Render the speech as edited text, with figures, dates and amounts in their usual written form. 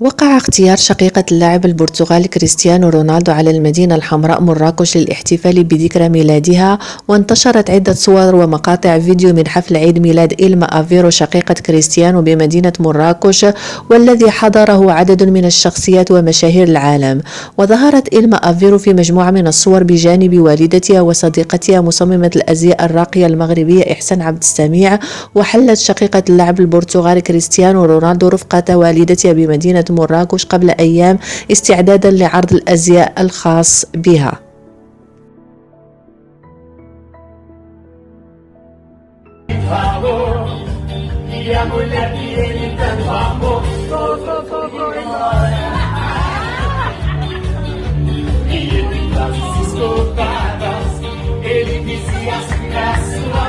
وقع اختيار شقيقة اللاعب البرتغالي كريستيانو رونالدو على المدينة الحمراء مراكش للاحتفال بذكرى ميلادها، وانتشرت عدة صور ومقاطع فيديو من حفل عيد ميلاد إلما أفيرو شقيقة كريستيانو بمدينة مراكش، والذي حضره عدد من الشخصيات ومشاهير العالم. وظهرت إلما أفيرو في مجموعة من الصور بجانب والدتها وصديقتها مصممة الأزياء الراقية المغربية إحسان عبد السميع. وحلت شقيقة اللاعب البرتغالي كريستيانو رونالدو رفقة والدتها بمدينة مراكش قبل أيام استعدادا لعرض الأزياء الخاص بها. Ele dizia assim na sua